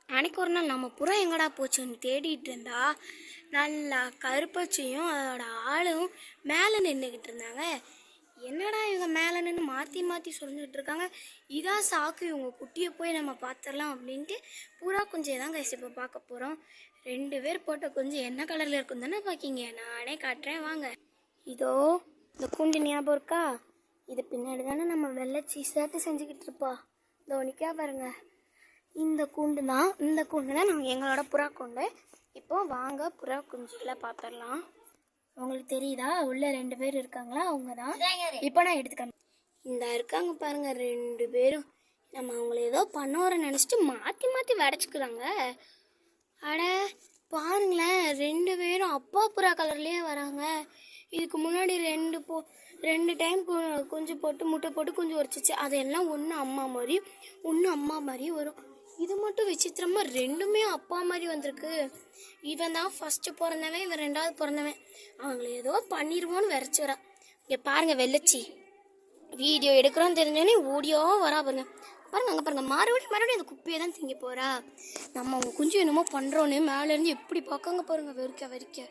அன்னைக்கு ஒரு நாள் நம்ம புறா எங்கடா போச்சுன்னு தேடிட்டு இருந்தா நல்லா கருப்பச்சியும் அதோட ஆளும் மேலே நின்றுக்கிட்டு இருந்தாங்க. என்னடா இவங்க மேலே நின்று மாற்றி மாற்றி சொல்லிட்டு இருக்காங்க, இதான் சாக்கு, இவங்க குட்டியை போய் நம்ம பார்த்துடலாம் அப்படின்ட்டு புறா குஞ்சை தான் கைஸ் இப்போ பார்க்க போகிறோம். 2 பேர் போட்ட குஞ்சு என்ன கலரில் இருக்கும் தானே பார்க்கிங்க, நானே காட்டுறேன் வாங்க. இதோ இந்த கூண்டு ஞாபகம் இருக்கா, இது பின்னாடி தானே நம்ம வெள்ளை சீசாட்டு செஞ்சுக்கிட்டு இருப்பா. இதோ நிற்கா பாருங்க, இந்த கூண்டு தான் நாங்கள் எங்களோட புறா கூண்டு. இப்போ வாங்க புறா குஞ்சுகளை பார்த்துடலாம். உங்களுக்கு தெரியுதா உள்ள 2 பேர் இருக்காங்களா, அவங்க தான் இப்போ நான் எடுத்துக்கேன். இந்த இருக்காங்க பாருங்க 2 பேரும். நம்ம அவங்கள ஏதோ பண்ணோரை நினச்சிட்டு மாற்றி மாற்றி வடைச்சிக்கிறாங்க. அட பாருங்களேன், 2 பேரும் அப்பா புறா கலர்லேயே வராங்க. இதுக்கு முன்னாடி 2 டைம் குஞ்சு போட்டு முட்டை போட்டு குஞ்சு உரைச்சிச்சு. அதெல்லாம் ஒன்று அம்மா மாதிரி வரும். இது மட்டும் விசித்திரமா 2மே அப்பா மாதிரி வந்திருக்கு. இவன் தான் ஃபர்ஸ்ட் பிறந்தவன், இவன் 2வது பிறந்தவன். அவங்கள ஏதோ பண்ணிடுவோன்னு விரைச்சி வரா. இங்கே பாருங்க வெள்ளச்சி, வீடியோ எடுக்கிறோன்னு தெரிஞ்சோடனே ஓடியோ வரா பாருங்க. பாருங்க அங்கே பாருங்க, மறுபடியும் அந்த குப்பையை தான் திங்க போறா. நம்ம அவங்க குஞ்சு என்னமோ பண்ணுறோன்னு மேலேருந்து எப்படி பார்க்காங்க பாருங்க, வெறிக்க.